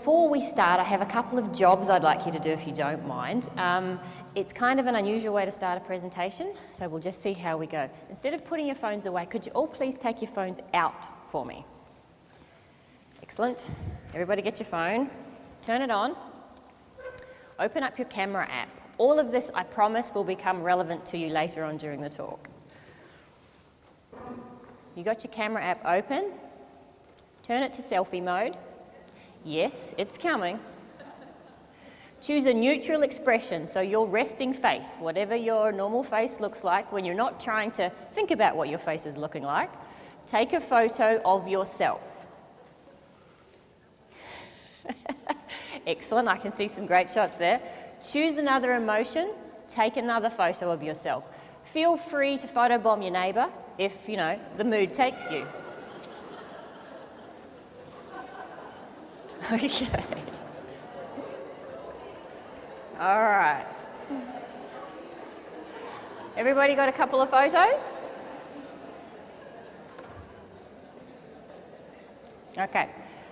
before we start, I have a couple of jobs I'd like you to do if you don't mind. It's kind of an unusual way to start a presentation, so we'll just see how we go. Instead of putting your phones away, could you all please take your phones out for me? Excellent. Everybody get your phone, turn it on, open up your camera app. All of this, I promise, will become relevant to you later on during the talk. You got your camera app open, turn it to selfie mode. Yes, it's coming. Choose a neutral expression, so your resting face, whatever your normal face looks like when you're not trying to think about what your face is looking like. Take a photo of yourself. Excellent, I can see some great shots there. Choose another emotion, take another photo of yourself. Feel free to photobomb your neighbour if, you know, the mood takes you. Okay. All right. Everybody got a couple of photos? Okay.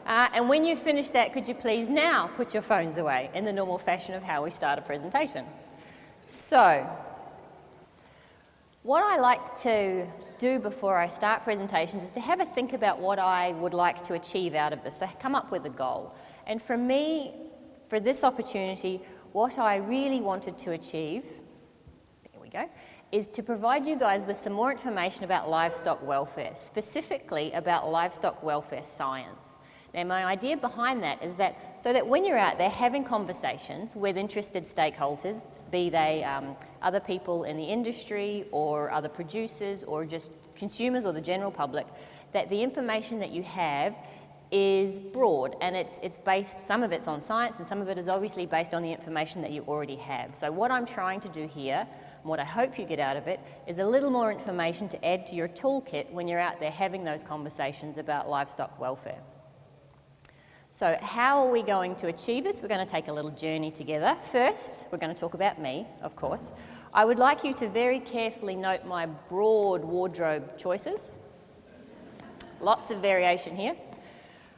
And when you finish that, could you please now put your phones away in the normal fashion of how we start a presentation? So, what I like to do before I start presentations is to have a think about what I would like to achieve out of this, so come up with a goal. And for me, for this opportunity, what I really wanted to achieve, there we go, is to provide you guys with some more information about livestock welfare, specifically about livestock welfare science. Now, my idea behind that is that so that when you're out there having conversations with interested stakeholders, be they other people in the industry or other producers or just consumers or the general public, that the information that you have is broad and it's based, some of it's on science and some of it is obviously based on the information that you already have. So what I'm trying to do here, and what I hope you get out of it, is a little more information to add to your toolkit when you're out there having those conversations about livestock welfare. So how are we going to achieve this? We're going to take a little journey together. First, we're going to talk about me, of course. I would like you to very carefully note my broad wardrobe choices. Lots of variation here.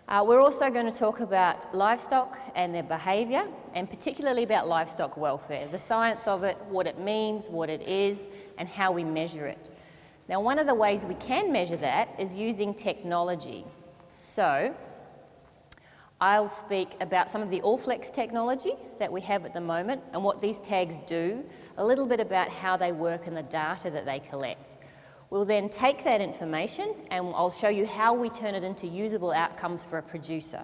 We're also going to talk about livestock and their behaviour, and particularly about livestock welfare, the science of it, what it means, what it is, and how we measure it. Now, one of the ways we can measure that is using technology. So, I'll speak about some of the Allflex technology that we have at the moment and what these tags do, a little bit about how they work and the data that they collect. We'll then take that information and I'll show you how we turn it into usable outcomes for a producer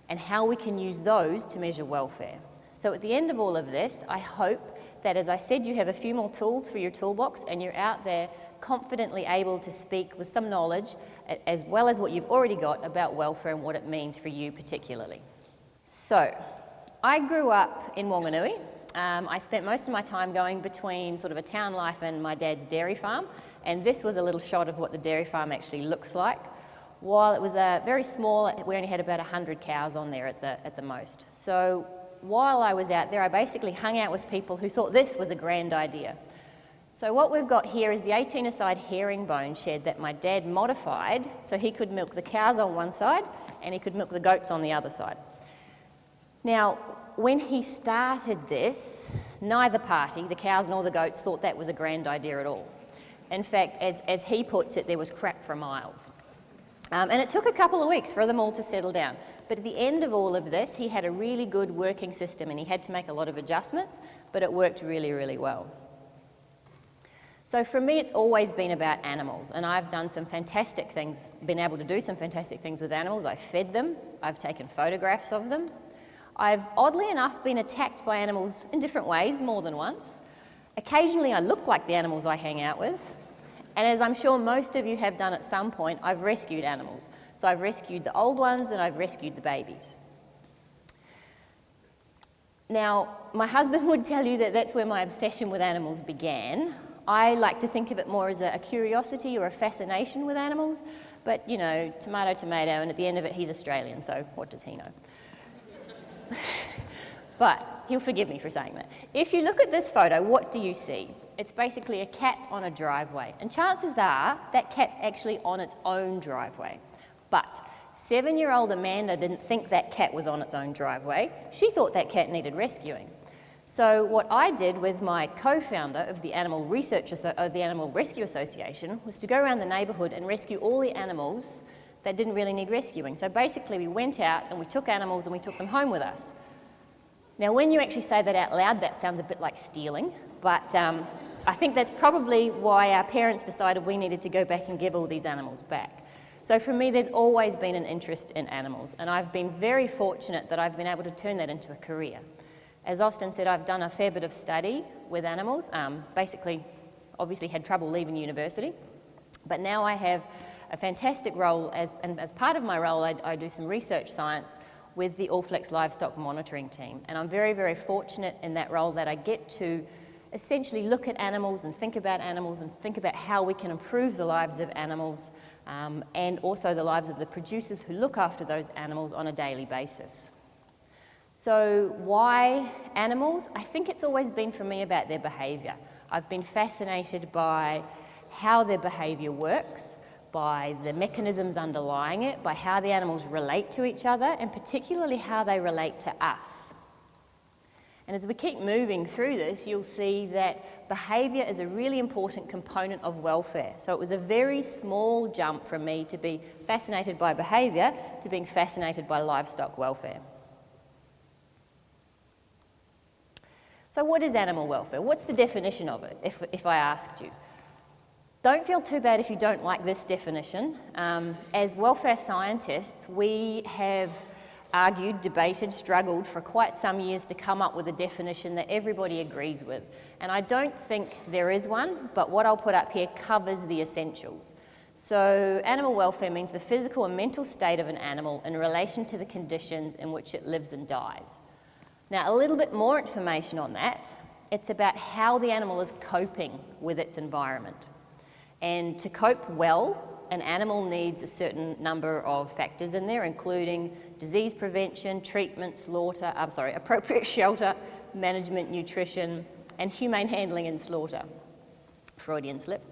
and how we can use those to measure welfare. So at the end of all of this, I hope that, as I said, you have a few more tools for your toolbox and you're out there confidently able to speak with some knowledge as well as what you've already got about welfare and what it means for you particularly. So, I grew up in Whanganui. I spent most of my time going between sort of a town life and my dad's dairy farm, and this was a little shot of what the dairy farm actually looks like. While it was very small, we only had about 100 cows on there at the most. So while I was out there, I basically hung out with people who thought this was a grand idea. So what we've got here is the 18-a-side herringbone shed that my dad modified so he could milk the cows on one side and he could milk the goats on the other side. Now, when he started this, neither party, the cows nor the goats, thought that was a grand idea at all. In fact, as he puts it, there was crap for miles. And it took a couple of weeks for them all to settle down. But at the end of all of this, he had a really good working system and he had to make a lot of adjustments, but it worked really, really well. So for me, it's always been about animals, and I've done some fantastic things, been able to do some fantastic things with animals. I've fed them, I've taken photographs of them. I've, oddly enough, been attacked by animals in different ways, more than once. Occasionally, I look like the animals I hang out with, and as I'm sure most of you have done at some point, I've rescued animals. So I've rescued the old ones and I've rescued the babies. Now, my husband would tell you that that's where my obsession with animals began. I like to think of it more as a curiosity or a fascination with animals, but you know, tomato, tomato, and at the end of it, he's Australian, so what does he know? But he'll forgive me for saying that. If you look at this photo, what do you see? It's basically a cat on a driveway, and chances are that cat's actually on its own driveway. But 7-year-old Amanda didn't think that cat was on its own driveway. She thought that cat needed rescuing. So what I did with my co-founder of the Animal Rescue Association was to go around the neighbourhood and rescue all the animals that didn't really need rescuing. So basically we went out and we took animals and we took them home with us. Now when you actually say that out loud, that sounds a bit like stealing, but I think that's probably why our parents decided we needed to go back and give all these animals back. So for me, there's always been an interest in animals, and I've been very fortunate that I've been able to turn that into a career. As Austin said, I've done a fair bit of study with animals, basically, obviously had trouble leaving university, but now I have a fantastic role, and as part of my role, I do some research science with the Allflex livestock monitoring team, and I'm very, very fortunate in that role that I get to essentially look at animals and think about how we can improve the lives of animals and also the lives of the producers who look after those animals on a daily basis. So why animals? I think it's always been for me about their behaviour. I've been fascinated by how their behaviour works, by the mechanisms underlying it, by how the animals relate to each other, and particularly how they relate to us. And as we keep moving through this, you'll see that behaviour is a really important component of welfare. So it was a very small jump from me to be fascinated by behaviour to being fascinated by livestock welfare. So what is animal welfare? What's the definition of it, if I asked you? Don't feel too bad if you don't like this definition. As welfare scientists, we have argued, debated, struggled for quite some years to come up with a definition that everybody agrees with. And I don't think there is one, but what I'll put up here covers the essentials. So animal welfare means the physical and mental state of an animal in relation to the conditions in which it lives and dies. Now, a little bit more information on that. It's about how the animal is coping with its environment. And to cope well, an animal needs a certain number of factors in there, including disease prevention, treatment, appropriate shelter, management, nutrition, and humane handling and slaughter. Freudian slip.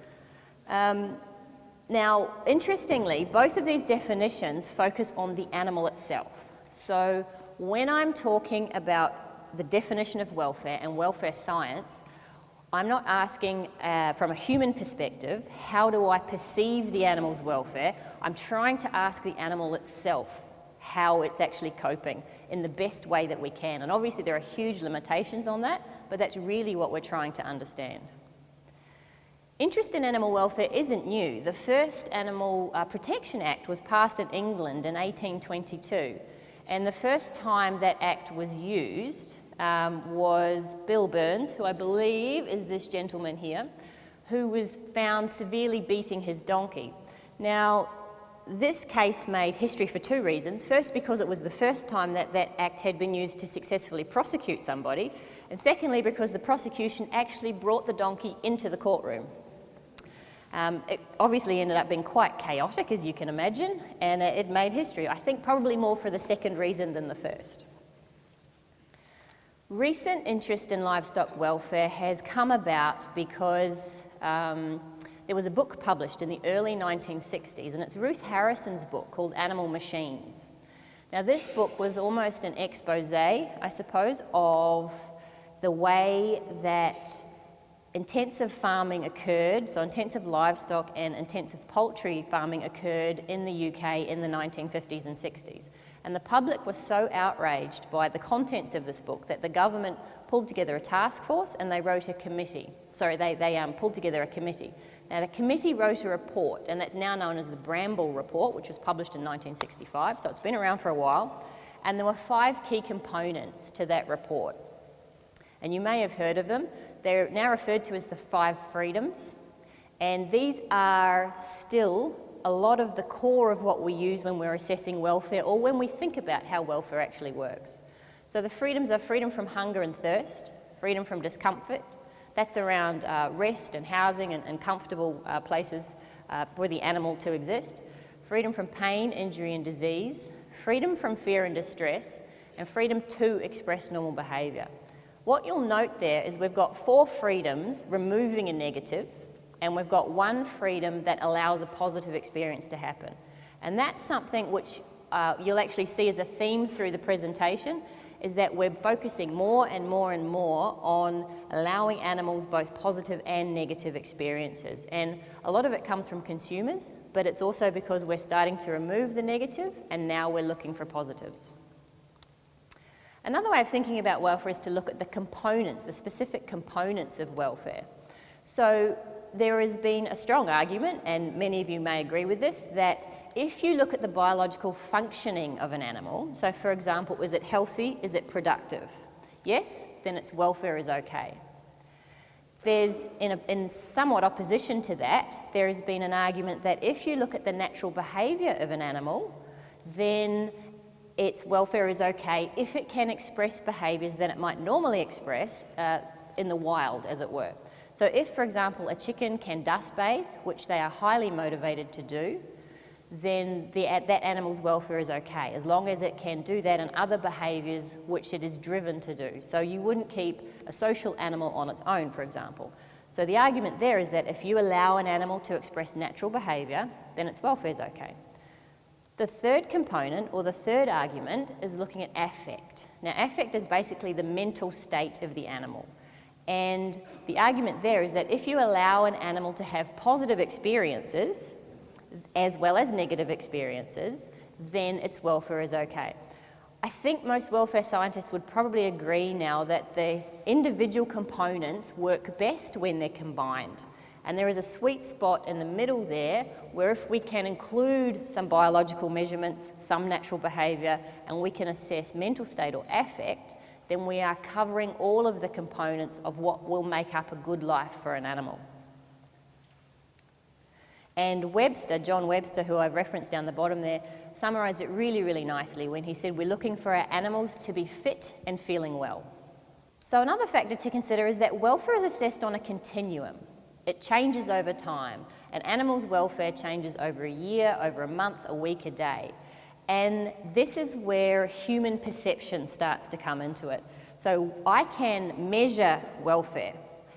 Now, interestingly, both of these definitions focus on the animal itself. So when I'm talking about the definition of welfare and welfare science, I'm not asking from a human perspective, how do I perceive the animal's welfare? I'm trying to ask the animal itself how it's actually coping in the best way that we can. And obviously there are huge limitations on that, but that's really what we're trying to understand. Interest in animal welfare isn't new. The first Animal Protection Act was passed in England in 1822. And the first time that act was used was Bill Burns, who I believe is this gentleman here, who was found severely beating his donkey. Now, this case made history for two reasons. First, because it was the first time that that act had been used to successfully prosecute somebody, and secondly, because the prosecution actually brought the donkey into the courtroom. It obviously ended up being quite chaotic, as you can imagine, and it made history. I think probably more for the second reason than the first. Recent interest in livestock welfare has come about because there was a book published in the early 1960s, and it's Ruth Harrison's book called Animal Machines. Now, this book was almost an expose, I suppose, of the way that intensive farming occurred, so intensive livestock and intensive poultry farming occurred in the UK in the 1950s and 60s. And the public was so outraged by the contents of this book that the government pulled together a task force and they wrote a committee. They pulled together a committee. Now, the committee wrote a report, and that's now known as the Bramble Report, which was published in 1965, so it's been around for a while. And there were 5 key components to that report. And you may have heard of them. They're now referred to as the 5 freedoms. And these are still a lot of the core of what we use when we're assessing welfare or when we think about how welfare actually works. So the freedoms are freedom from hunger and thirst, freedom from discomfort. That's around rest and housing and comfortable places for the animal to exist. Freedom from pain, injury and disease. Freedom from fear and distress. And freedom to express normal behaviour. What you'll note there is we've got 4 freedoms removing a negative, and we've got 1 freedom that allows a positive experience to happen. And that's something which you'll actually see as a theme through the presentation is that we're focusing more and more and more on allowing animals both positive and negative experiences. And a lot of it comes from consumers, but it's also because we're starting to remove the negative and now we're looking for positives. Another way of thinking about welfare is to look at the components, the specific components of welfare. So there has been a strong argument, and many of you may agree with this, that if you look at the biological functioning of an animal, so for example, is it healthy, is it productive? Yes, then its welfare is okay. There's, in somewhat opposition to that, there has been an argument that if you look at the natural behaviour of an animal, then its welfare is okay if it can express behaviours that it might normally express in the wild, as it were. So if, for example, a chicken can dust bathe, which they are highly motivated to do, then that animal's welfare is okay, as long as it can do that and other behaviours which it is driven to do. So you wouldn't keep a social animal on its own, for example. So the argument there is that if you allow an animal to express natural behaviour, then its welfare is okay. The third component, or the third argument, is looking at affect. Now, affect is basically the mental state of the animal. And the argument there is that if you allow an animal to have positive experiences, as well as negative experiences, then its welfare is okay. I think most welfare scientists would probably agree now that the individual components work best when they're combined. And there is a sweet spot in the middle there where if we can include some biological measurements, some natural behaviour, and we can assess mental state or affect, then we are covering all of the components of what will make up a good life for an animal. And Webster, John Webster, who I've referenced down the bottom there, summarised it really, really nicely when he said we're looking for our animals to be fit and feeling well. So another factor to consider is that welfare is assessed on a continuum. It changes over time. An animal's welfare changes over a year, over a month, a week, a day. And this is where human perception starts to come into it. So I can measure welfare.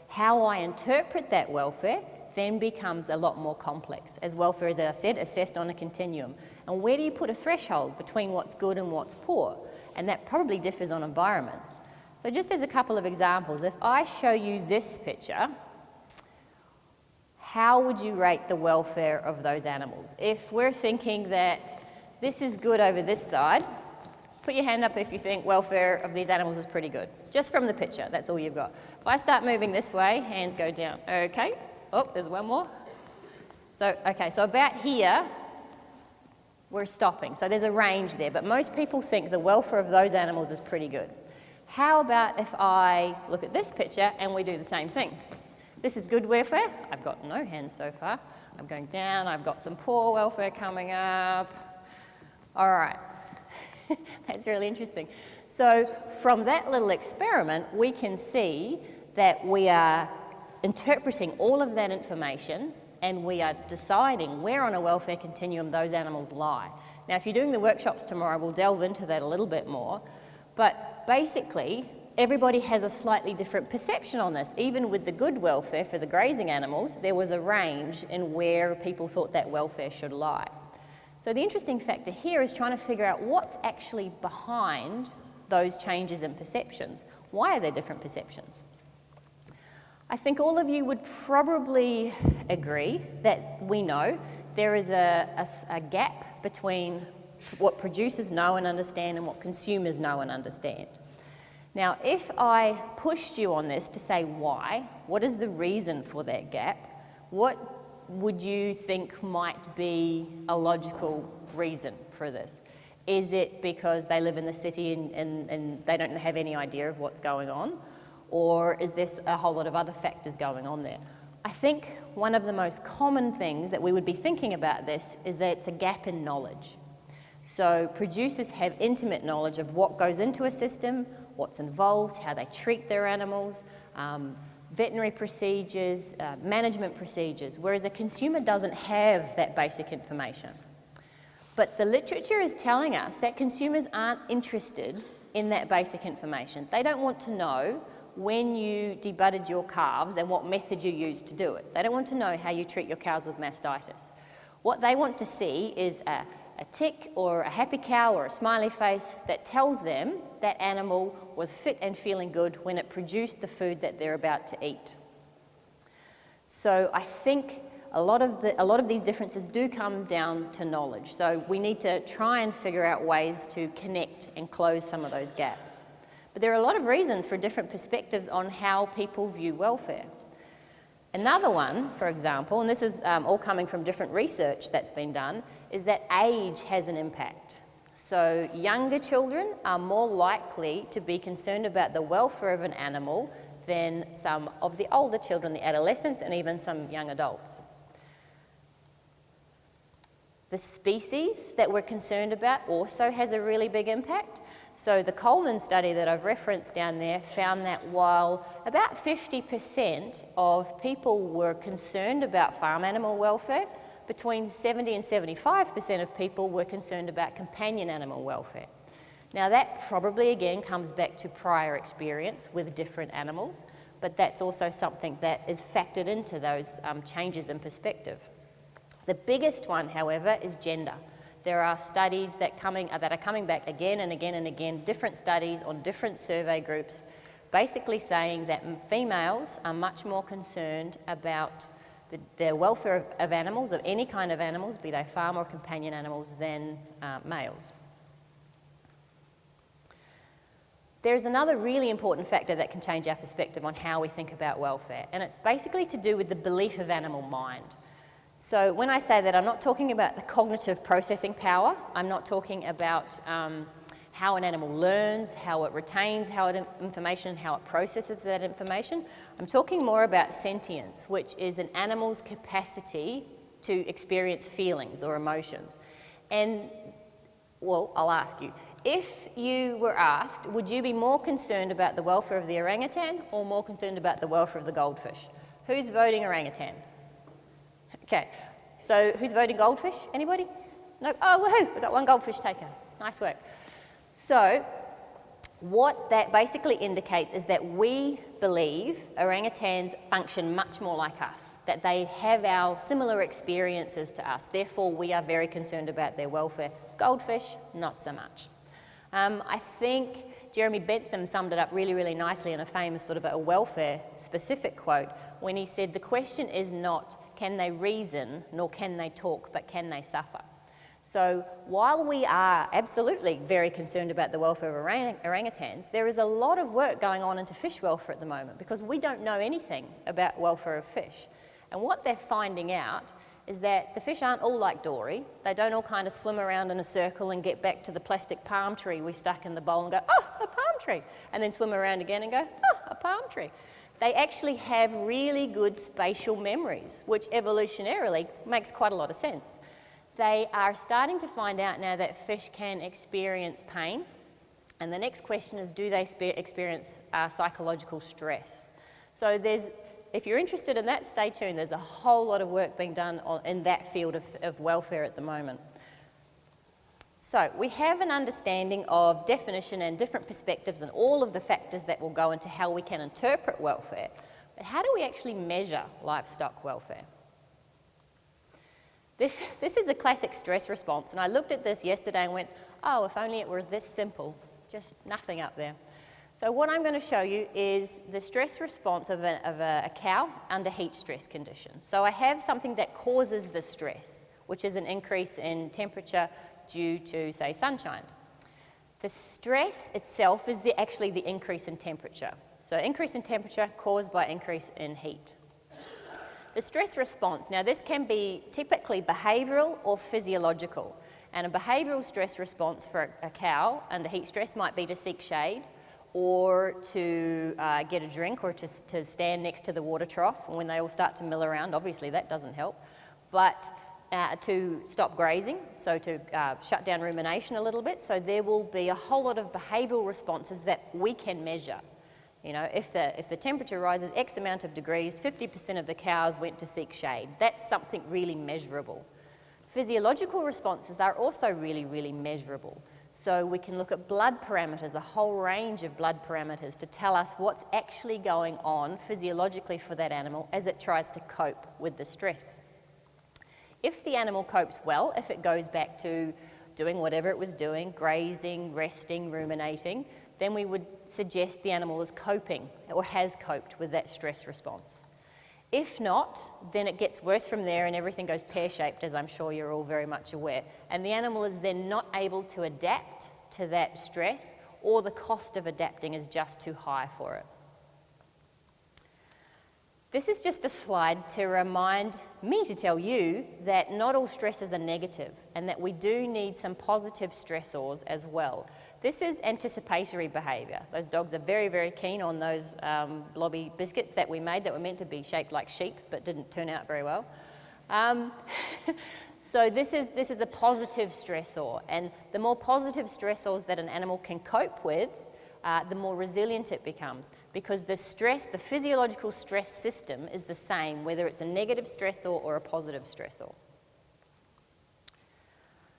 How I interpret that welfare then becomes a lot more complex, as welfare is, as I said, assessed on a continuum. And where do you put a threshold between what's good and what's poor? And that probably differs on environments. So just as a couple of examples, if I show you this picture, how would you rate the welfare of those animals? If we're thinking that this is good over this side, put your hand up if you think welfare of these animals is pretty good. Just from the picture, that's all you've got. If I start moving this way, hands go down. Okay. Oh, there's one more. So, okay, so about here, we're stopping. So there's a range there, but most people think the welfare of those animals is pretty good. How about if I look at this picture and we do the same thing? This is good welfare. I've got no hands so far. I'm going down. I've got some poor welfare coming up. All right. That's really interesting. So from that little experiment, we can see that we are interpreting all of that information and we are deciding where on a welfare continuum those animals lie. Now, if you're doing the workshops tomorrow, we'll delve into that a little bit more. But basically, everybody has a slightly different perception on this. Even with the good welfare for the grazing animals, there was a range in where people thought that welfare should lie. So the interesting factor here is trying to figure out what's actually behind those changes in perceptions. Why are there different perceptions? I think all of you would probably agree that we know there is a gap between what producers know and understand and what consumers know and understand. Now, if I pushed you on this to say why, what is the reason for that gap, what would you think might be a logical reason for this? Is it because they live in the city and they don't have any idea of what's going on? Or is there a whole lot of other factors going on there? I think one of the most common things that we would be thinking about this is that it's a gap in knowledge. So producers have intimate knowledge of what goes into a system, what's involved, how they treat their animals, veterinary procedures, management procedures, whereas a consumer doesn't have that basic information. But the literature is telling us that consumers aren't interested in that basic information. They don't want to know when you debutted your calves and what method you used to do it. They don't want to know how you treat your cows with mastitis. What they want to see is a a tick or a happy cow or a smiley face that tells them that animal was fit and feeling good when it produced the food that they're about to eat. So I think a lot of these differences do come down to knowledge. So we need to try and figure out ways to connect and close some of those gaps. But there are a lot of reasons for different perspectives on how people view welfare. Another one, for example, and this is all coming from different research that's been done, is that age has an impact. So younger children are more likely to be concerned about the welfare of an animal than some of the older children, the adolescents, and even some young adults. The species that we're concerned about also has a really big impact. So the Coleman study that I've referenced down there found that while about 50% of people were concerned about farm animal welfare, between 70 and 75% of people were concerned about companion animal welfare. Now that probably again comes back to prior experience with different animals, but that's also something that is factored into those changes in perspective. The biggest one, however, is gender. There are studies that are coming back again and again and again, different studies on different survey groups, basically saying that females are much more concerned about the welfare of animals, of any kind of animals, be they farm or companion animals, than males. There's another really important factor that can change our perspective on how we think about welfare, and it's basically to do with the belief of animal mind. So when I say that, I'm not talking about the cognitive processing power. I'm not talking about how an animal learns, how it retains information, how it processes that information. I'm talking more about sentience, which is an animal's capacity to experience feelings or emotions. And, well, I'll ask you, if you were asked, would you be more concerned about the welfare of the orangutan or more concerned about the welfare of the goldfish? Who's voting orangutan? Okay, so who's voting goldfish? Anybody? No? Oh, woohoo, we've got one goldfish taker. Nice work. So what that basically indicates is that we believe orangutans function much more like us, that they have our similar experiences to us. Therefore, we are very concerned about their welfare. Goldfish, not so much. I think Jeremy Bentham summed it up really, really nicely in a famous sort of a welfare-specific quote when he said, the question is not can they reason, nor can they talk, but can they suffer? So while we are absolutely very concerned about the welfare of orangutans, there is a lot of work going on into fish welfare at the moment because we don't know anything about welfare of fish. And what they're finding out is that the fish aren't all like Doughty. They don't all kind of swim around in a circle and get back to the plastic palm tree we stuck in the bowl and go, oh, a palm tree, and then swim around again and go, oh, a palm tree. They actually have really good spatial memories, which evolutionarily makes quite a lot of sense. They are starting to find out now that fish can experience pain. And the next question is, do they experience psychological stress? So if you're interested in that, stay tuned. There's a whole lot of work being done in that field of welfare at the moment. So we have an understanding of definition and different perspectives and all of the factors that will go into how we can interpret welfare. But how do we actually measure livestock welfare? This is a classic stress response, and I looked at this yesterday and went, oh, if only it were this simple, just nothing up there. So what I'm going to show you is the stress response of a cow under heat stress conditions. So I have something that causes the stress, which is an increase in temperature due to, say, sunshine. The stress itself is actually the increase in temperature. So increase in temperature caused by increase in heat. The stress response, now this can be typically behavioural or physiological. And a behavioural stress response for a cow under heat stress might be to seek shade or to get a drink or to stand next to the water trough when they all start to mill around. Obviously that doesn't help. But to stop grazing, so to shut down rumination a little bit. So there will be a whole lot of behavioural responses that we can measure. You know, if the temperature rises X amount of degrees, 50% of the cows went to seek shade. That's something really measurable. Physiological responses are also really, really measurable. So we can look at blood parameters, a whole range of blood parameters to tell us what's actually going on physiologically for that animal as it tries to cope with the stress. If the animal copes well, if it goes back to doing whatever it was doing, grazing, resting, ruminating, then we would suggest the animal is coping or has coped with that stress response. If not, then it gets worse from there and everything goes pear-shaped, as I'm sure you're all very much aware. And the animal is then not able to adapt to that stress, or the cost of adapting is just too high for it. This is just a slide to remind me to tell you that not all stresses are negative and that we do need some positive stressors as well. This is anticipatory behaviour. Those dogs are very, very keen on those blobby biscuits that we made that were meant to be shaped like sheep but didn't turn out very well. So this is a positive stressor, and the more positive stressors that an animal can cope with, the more resilient it becomes, because the stress, the physiological stress system is the same, whether it's a negative stressor or a positive stressor.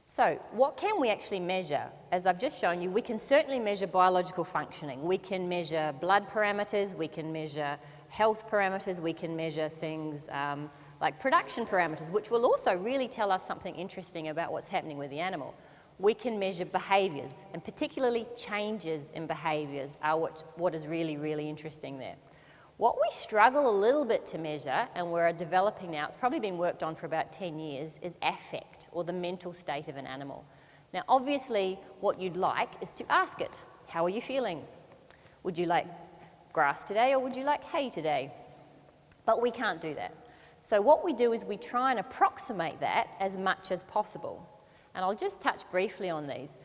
So what can we actually measure? As I've just shown you, we can certainly measure biological functioning. We can measure blood parameters, we can measure health parameters, we can measure things like production parameters, which will also really tell us something interesting about what's happening with the animal. We can measure behaviours, and particularly changes in behaviours are what is really, really interesting there. What we struggle a little bit to measure, and we're developing now, it's probably been worked on for about 10 years, is affect, or the mental state of an animal. Now, obviously, what you'd like is to ask it, how are you feeling? Would you like grass today, or would you like hay today? But we can't do that. So what we do is we try and approximate that as much as possible. And I'll just touch briefly on these.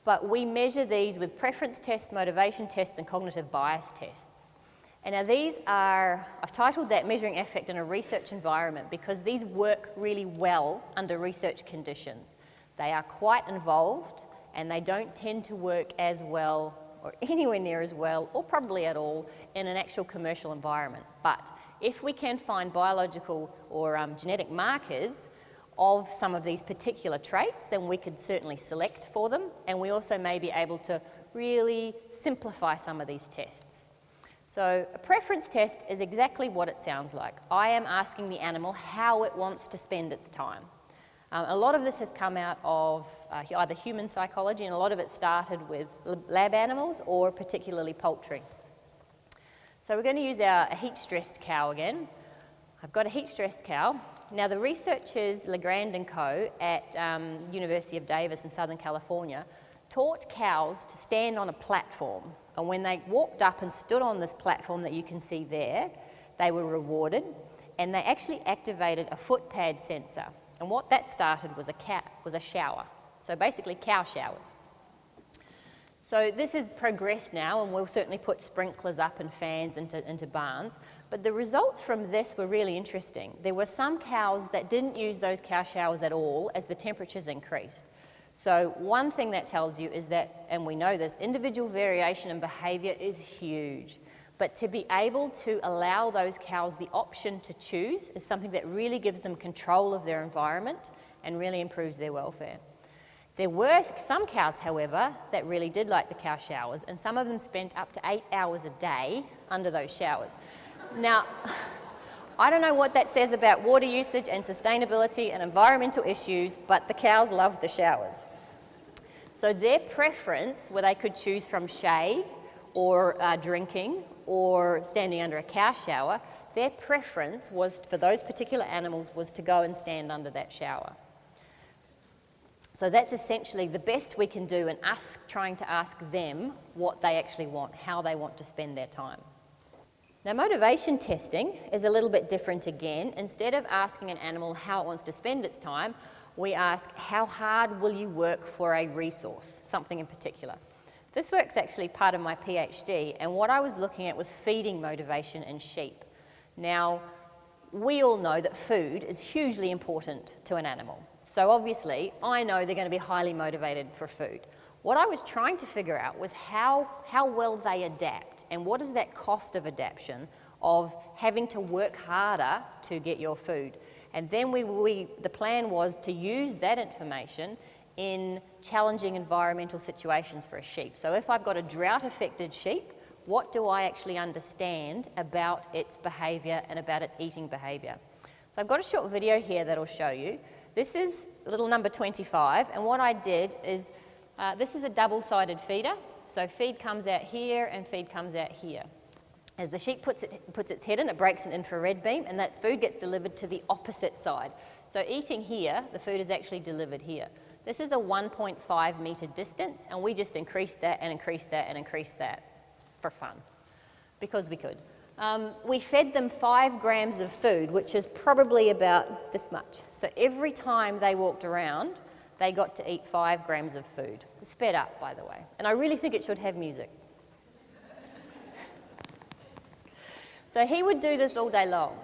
But we measure these with preference tests, motivation tests, and cognitive bias tests. And now these are, I've titled that Measuring Affect in a Research Environment because these work really well under research conditions. They are quite involved and they don't tend to work as well or anywhere near as well, or probably at all, in an actual commercial environment. But if we can find biological or genetic markers of some of these particular traits, then we could certainly select for them, and we also may be able to really simplify some of these tests. So a preference test is exactly what it sounds like. I am asking the animal how it wants to spend its time. A lot of this has come out of either human psychology, and a lot of it started with lab animals or particularly poultry. So we're going to use a heat-stressed cow again. I've got a heat-stressed cow. Now the researchers, Legrand and co. at University of Davis in Southern California taught cows to stand on a platform, and when they walked up and stood on this platform that you can see there, they were rewarded, and they actually activated a foot pad sensor. And what that started was a shower. So basically cow showers. So this has progressed now, and we'll certainly put sprinklers up and fans into barns. But the results from this were really interesting. There were some cows that didn't use those cow showers at all as the temperatures increased. So one thing that tells you is that, and we know this, individual variation in behaviour is huge. But to be able to allow those cows the option to choose is something that really gives them control of their environment and really improves their welfare. There were some cows, however, that really did like the cow showers, and some of them spent up to 8 hours a day under those showers. Now, I don't know what that says about water usage and sustainability and environmental issues, but the cows loved the showers. So their preference, where they could choose from shade or drinking or standing under a cow shower, their preference was, for those particular animals, was to go and stand under that shower. So that's essentially the best we can do in us trying to ask them what they actually want, how they want to spend their time. Now, motivation testing is a little bit different again. Instead of asking an animal how it wants to spend its time, we ask, how hard will you work for a resource, something in particular. This work's actually part of my PhD, and what I was looking at was feeding motivation in sheep. Now, we all know that food is hugely important to an animal. So obviously, I know they're going to be highly motivated for food. What I was trying to figure out was how well they adapt, and what is that cost of adaptation of having to work harder to get your food. And then the plan was to use that information in challenging environmental situations for a sheep. So if I've got a drought-affected sheep, what do I actually understand about its behaviour and about its eating behaviour? So I've got a short video here that'll show you. This is little number 25, and what I did is, this is a double-sided feeder, so feed comes out here and feed comes out here. As the sheep puts its head in, it breaks an infrared beam, and that food gets delivered to the opposite side. So eating here, the food is actually delivered here. This is a 1.5 metre distance, and we just increased that and increased that and increased that for fun, because we could. We fed them 5 grams of food, which is probably about this much. So every time they walked around, they got to eat 5 grams of food. Sped up, by the way. And I really think it should have music. So he would do this all day long.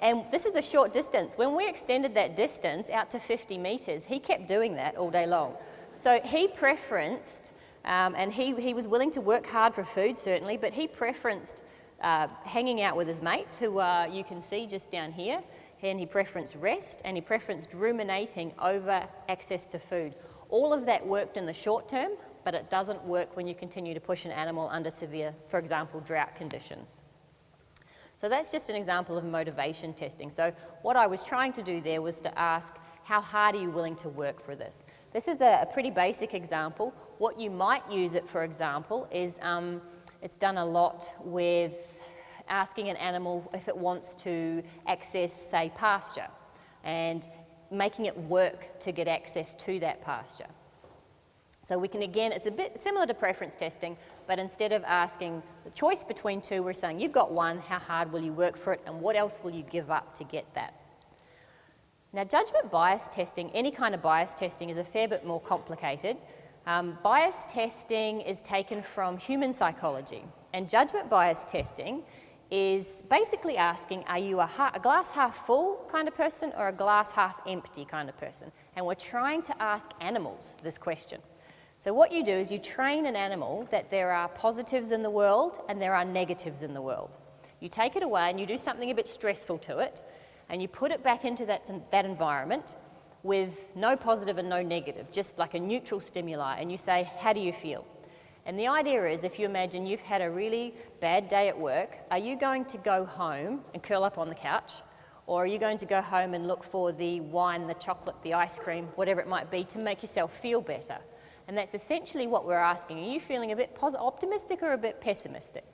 And this is a short distance. When we extended that distance out to 50 metres, he kept doing that all day long. So he preferenced, and he was willing to work hard for food, certainly, but he preferenced hanging out with his mates, who you can see just down here, and he preferenced rest, and he preferenced ruminating over access to food. All of that worked in the short term, but it doesn't work when you continue to push an animal under severe, for example, drought conditions. So that's just an example of motivation testing. So what I was trying to do there was to ask, how hard are you willing to work for this? This is a pretty basic example. What you might use it, for example, is it's done a lot with asking an animal if it wants to access, say, pasture, and making it work to get access to that pasture. So we can, again, it's a bit similar to preference testing, but instead of asking the choice between two, we're saying you've got one, how hard will you work for it, and what else will you give up to get that? Now, judgment bias testing, any kind of bias testing, is a fair bit more complicated. Bias testing is taken from human psychology, and judgment bias testing is basically asking, are you a glass half full kind of person or a glass half empty kind of person? And we're trying to ask animals this question. So what you do is you train an animal that there are positives in the world and there are negatives in the world. You take it away and you do something a bit stressful to it, and you put it back into that environment with no positive and no negative, just like a neutral stimuli, and you say, how do you feel? And the idea is, if you imagine you've had a really bad day at work, are you going to go home and curl up on the couch? Or are you going to go home and look for the wine, the chocolate, the ice cream, whatever it might be, to make yourself feel better? And that's essentially what we're asking. Are you feeling a bit optimistic or a bit pessimistic?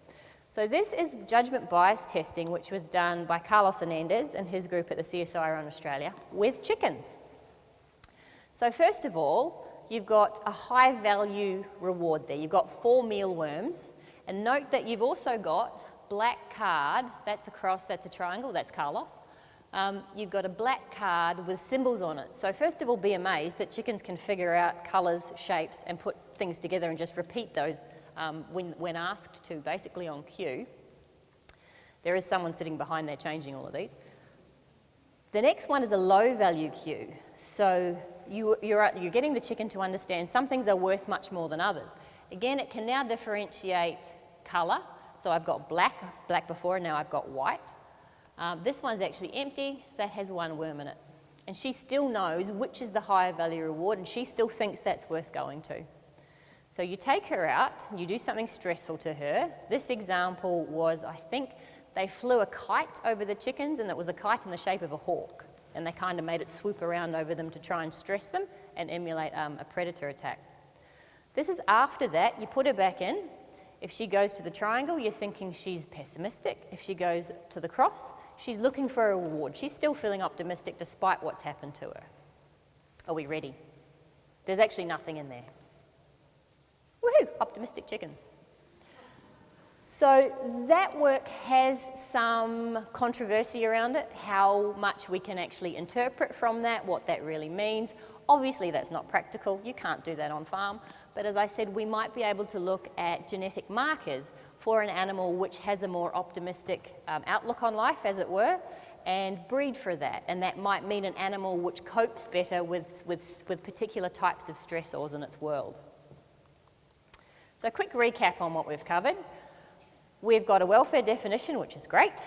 So this is judgment bias testing, which was done by Carlos Hernandez and his group at the CSIRO in Australia with chickens. So first of all, you've got a high value reward there. You've got 4 mealworms. And note that you've also got black card, that's a cross, that's a triangle, that's Carlos. You've got a black card with symbols on it. So first of all, be amazed that chickens can figure out colours, shapes, and put things together and just repeat those when asked to, basically on cue. There is someone sitting behind there changing all of these. The next one is a low value cue. So you're getting the chicken to understand some things are worth much more than others. Again, it can now differentiate colour. So I've got black before, and now I've got white. This one's actually empty, that has 1 worm in it. And she still knows which is the higher value reward, and she still thinks that's worth going to. So you take her out, you do something stressful to her. This example was, I think, they flew a kite over the chickens, and it was a kite in the shape of a hawk. And they kind of made it swoop around over them to try and stress them and emulate a predator attack. This is after that, you put her back in. If she goes to the triangle, you're thinking she's pessimistic. If she goes to the cross, she's looking for a reward. She's still feeling optimistic despite what's happened to her. Are we ready? There's actually nothing in there. Woohoo, optimistic chickens. So that work has some controversy around it, how much we can actually interpret from that, what that really means. Obviously that's not practical, you can't do that on farm, but as I said, we might be able to look at genetic markers for an animal which has a more optimistic outlook on life, as it were, and breed for that. And that might mean an animal which copes better with particular types of stressors in its world. So a quick recap on what we've covered. We've got a welfare definition, which is great.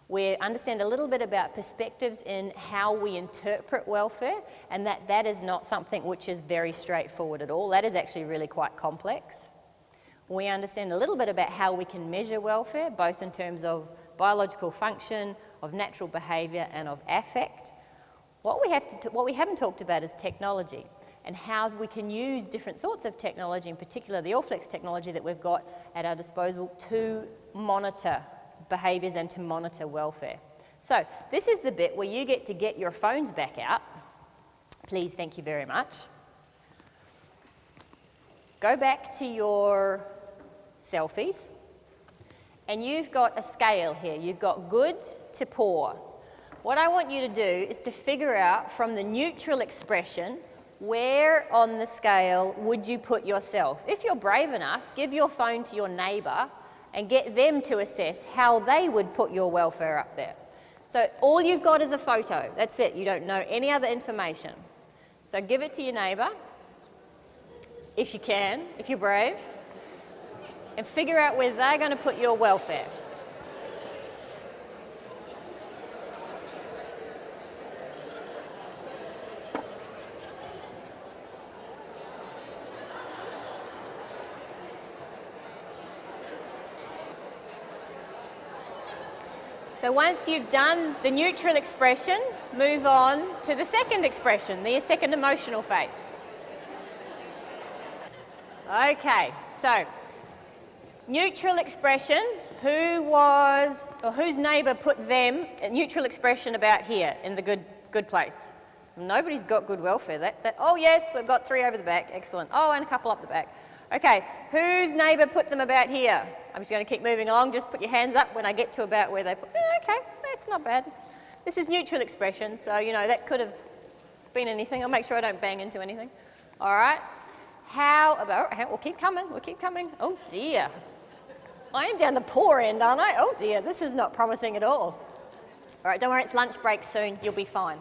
We understand a little bit about perspectives in how we interpret welfare, and that is not something which is very straightforward at all. That is actually really quite complex. We understand a little bit about how we can measure welfare, both in terms of biological function, of natural behaviour and of affect. What we haven't talked about is technology and how we can use different sorts of technology, in particular the Allflex technology that we've got at our disposal to monitor behaviours and to monitor welfare. So this is the bit where you get to get your phones back out. Please, thank you very much. Go back to your selfies, and you've got a scale here. You've got good to poor. What I want you to do is to figure out from the neutral expression, where on the scale would you put yourself? If you're brave enough, give your phone to your neighbour and get them to assess how they would put your welfare up there. So all you've got is a photo. That's it. You don't know any other information. So give it to your neighbour, if you can, if you're brave, and figure out where they're going to put your welfare. So once you've done the neutral expression, move on to the second expression, the second emotional face. Okay, so neutral expression, whose neighbour put them, a neutral expression about here in the good place? Nobody's got good welfare. Oh yes, we've got 3 over the back, excellent. Oh, and a couple up the back. Okay, whose neighbour put them about here? I'm just going to keep moving along, just put your hands up when I get to about where they put, okay, that's not bad. This is neutral expression, so you know, that could have been anything. I'll make sure I don't bang into anything. All right, how about, we'll keep coming, Oh dear, I am down the poor end, aren't I? Oh dear, this is not promising at all. All right, don't worry, it's lunch break soon, you'll be fine.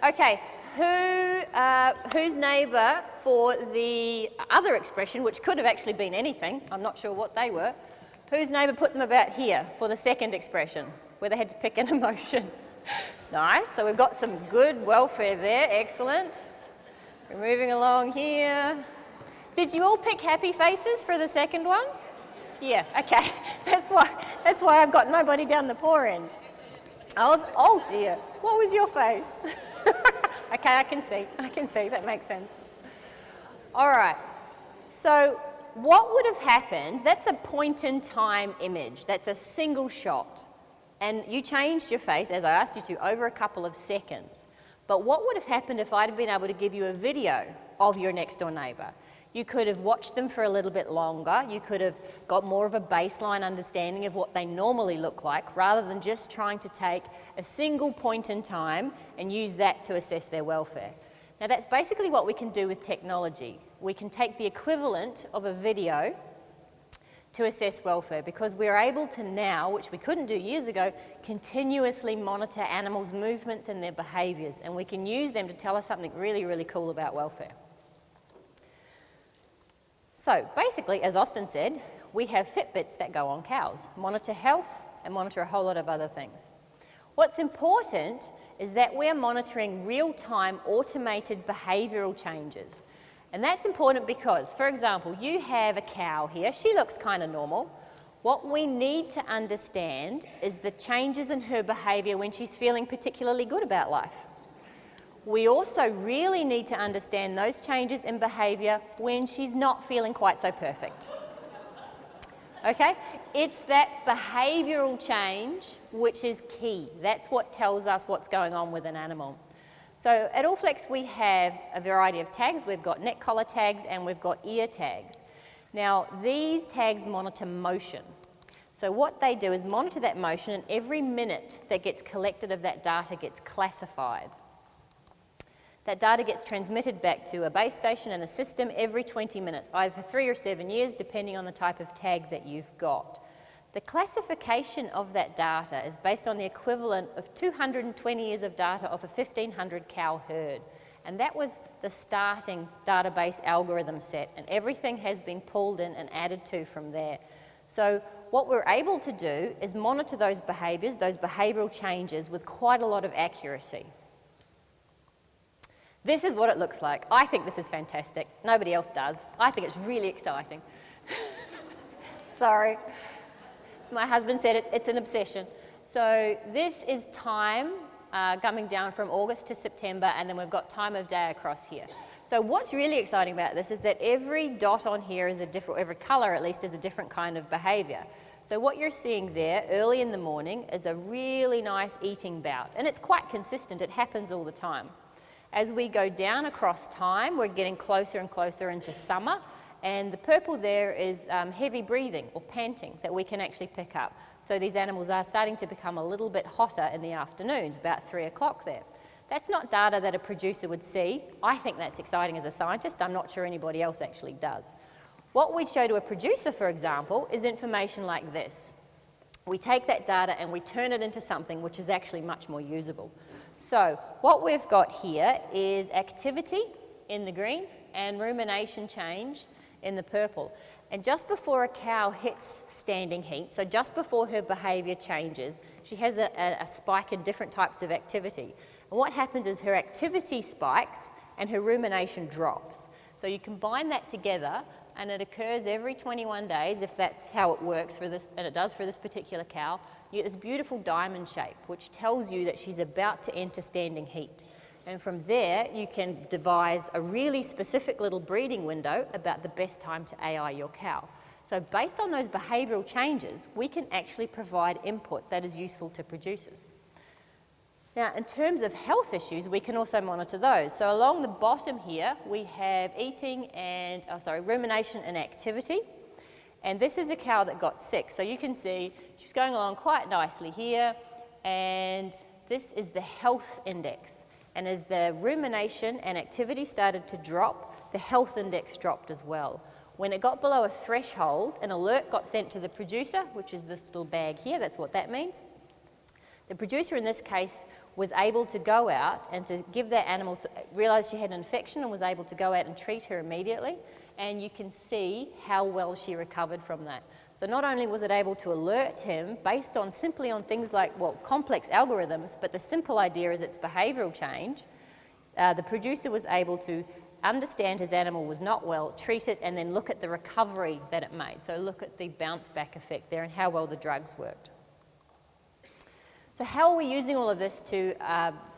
Okay, whose neighbour for the other expression, which could have actually been anything, I'm not sure what they were, whose neighbour put them about here for the second expression, where they had to pick an emotion? Nice, so we've got some good welfare there, excellent. We're moving along here. Did you all pick happy faces for the second one? Yeah, okay, that's why I've got nobody down the poor end. Oh dear, what was your face? Okay, I can see, that makes sense. All right, so what would have happened, that's a point in time image, that's a single shot. And you changed your face, as I asked you to, over a couple of seconds. But what would have happened if I'd have been able to give you a video of your next door neighbour? You could have watched them for a little bit longer, you could have got more of a baseline understanding of what they normally look like, rather than just trying to take a single point in time and use that to assess their welfare. Now that's basically what we can do with technology. We can take the equivalent of a video to assess welfare, because we're able to now, which we couldn't do years ago, continuously monitor animals' movements and their behaviours, and we can use them to tell us something really, really cool about welfare. So basically, as Austin said, we have Fitbits that go on cows, monitor health and monitor a whole lot of other things. What's important is that we're monitoring real-time automated behavioural changes. And that's important because, for example, you have a cow here, she looks kind of normal. What we need to understand is the changes in her behaviour when she's feeling particularly good about life. We also really need to understand those changes in behaviour when she's not feeling quite so perfect. Okay? It's that behavioural change which is key. That's what tells us what's going on with an animal. So at Allflex we have a variety of tags. We've got neck collar tags and we've got ear tags. Now these tags monitor motion. So what they do is monitor that motion, and every minute that gets collected of that data gets classified. That data gets transmitted back to a base station and a system every 20 minutes, either for 3 or 7 years, depending on the type of tag that you've got. The classification of that data is based on the equivalent of 220 years of data of a 1,500 cow herd. And that was the starting database algorithm set, and everything has been pulled in and added to from there. So what we're able to do is monitor those behaviours, those behavioural changes, with quite a lot of accuracy. This is what it looks like. I think this is fantastic. Nobody else does. I think it's really exciting. Sorry. As my husband said, it's an obsession. So this is time coming down from August to September, and then we've got time of day across here. So what's really exciting about this is that every dot on here is a different, every colour at least is a different kind of behaviour. So what you're seeing there early in the morning is a really nice eating bout, and it's quite consistent, it happens all the time. As we go down across time, we're getting closer and closer into summer, and the purple there is heavy breathing or panting that we can actually pick up. So these animals are starting to become a little bit hotter in the afternoons, about 3 o'clock there. That's not data that a producer would see. I think that's exciting as a scientist. I'm not sure anybody else actually does. What we'd show to a producer, for example, is information like this. We take that data and we turn it into something which is actually much more usable. So what we've got here is activity in the green and rumination change in the purple. And just before a cow hits standing heat, so just before her behaviour changes, she has a spike in different types of activity. And what happens is her activity spikes and her rumination drops. So you combine that together, and it occurs every 21 days, if that's how it works for this, and it does for this particular cow. You get this beautiful diamond shape, which tells you that she's about to enter standing heat. And from there, you can devise a really specific little breeding window about the best time to AI your cow. So based on those behavioural changes, we can actually provide input that is useful to producers. Now, in terms of health issues, we can also monitor those. So along the bottom here, we have rumination and activity. And this is a cow that got sick. So you can see she's going along quite nicely here. And this is the health index. And as the rumination and activity started to drop, the health index dropped as well. When it got below a threshold, an alert got sent to the producer, which is this little bag here. That's what that means. The producer in this case was able to go out and to give that animal, realised she had an infection and was able to go out and treat her immediately, and you can see how well she recovered from that. So not only was it able to alert him based on simply on things like, well, complex algorithms, but the simple idea is it's behavioural change, the producer was able to understand his animal was not well, treat it, and then look at the recovery that it made. So look at the bounce back effect there and how well the drugs worked. So how are we using all of this to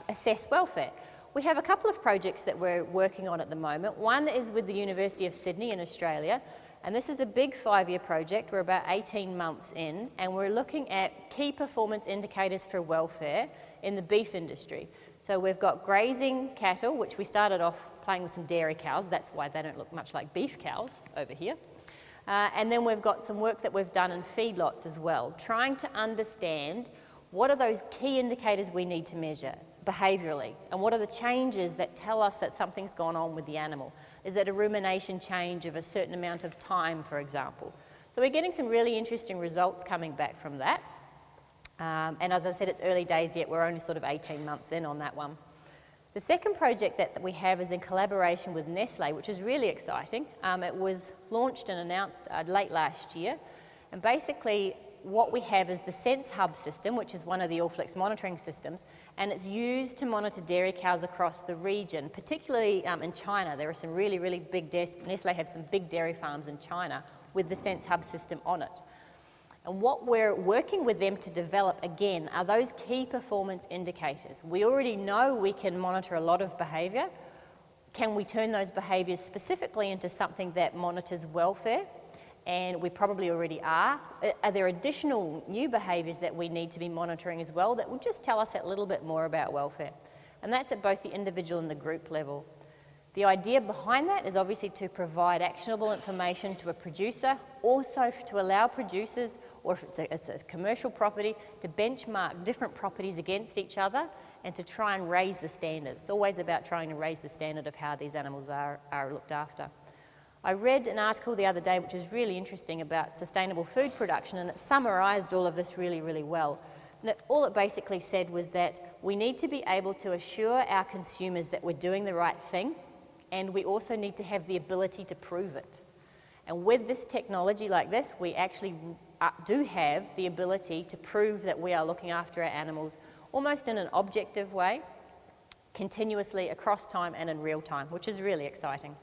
assess welfare? We have a couple of projects that we're working on at the moment. One is with the University of Sydney in Australia, and this is a big 5-year project. We're about 18 months in, and we're looking at key performance indicators for welfare in the beef industry. So we've got grazing cattle, which we started off playing with some dairy cows. That's why they don't look much like beef cows over here. And then we've got some work that we've done in feedlots as well, trying to understand what are those key indicators we need to measure behaviourally, and what are the changes that tell us that something's gone on with the animal? Is it a rumination change of a certain amount of time, for example? So we're getting some really interesting results coming back from that. And as I said, it's early days yet. We're only sort of 18 months in on that one. The second project that we have is in collaboration with Nestle, which is really exciting. It was launched and announced late last year, and basically what we have is the Sense Hub system, which is one of the Allflex monitoring systems, and it's used to monitor dairy cows across the region, particularly in China. There are some really, really big, Nestle have some big dairy farms in China with the Sense Hub system on it. And what we're working with them to develop, again, are those key performance indicators. We already know we can monitor a lot of behaviour. Can we turn those behaviours specifically into something that monitors welfare? And we probably already are. Are there additional new behaviours that we need to be monitoring as well that will just tell us that little bit more about welfare? And that's at both the individual and the group level. The idea behind that is obviously to provide actionable information to a producer, also to allow producers, or if it's a commercial property, to benchmark different properties against each other and to try and raise the standard. It's always about trying to raise the standard of how these animals are looked after. I read an article the other day which was really interesting about sustainable food production, and it summarised all of this really, really well. And all it basically said was that we need to be able to assure our consumers that we're doing the right thing, and we also need to have the ability to prove it. And with this technology like this, we actually do have the ability to prove that we are looking after our animals almost in an objective way, continuously across time and in real time, which is really exciting.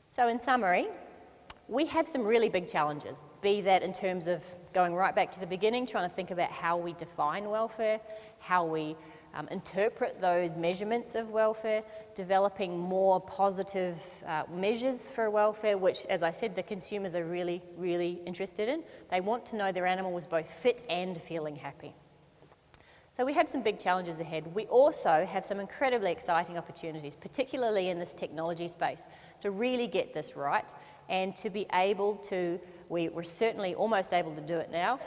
So in summary, we have some really big challenges, be that in terms of going right back to the beginning, trying to think about how we define welfare, how we interpret those measurements of welfare, developing more positive measures for welfare, which, as I said, the consumers are really, really interested in. They want to know their animal was both fit and feeling happy. So we have some big challenges ahead. We also have some incredibly exciting opportunities, particularly in this technology space, to really get this right and to be able to, we're certainly almost able to do it now,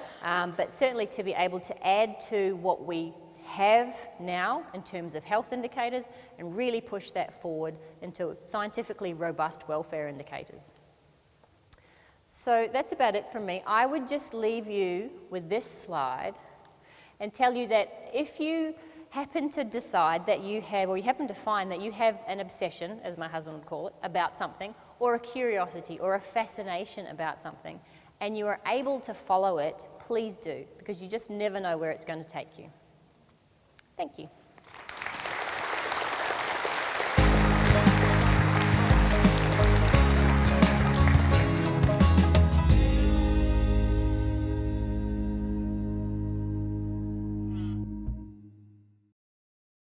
but certainly to be able to add to what we have now in terms of health indicators and really push that forward into scientifically robust welfare indicators. So that's about it from me. I would just leave you with this slide and tell you that if you happen to decide that you have, or you happen to find that you have an obsession, as my husband would call it, about something, or a curiosity or a fascination about something, and you are able to follow it, please do, because you just never know where it's going to take you. Thank you.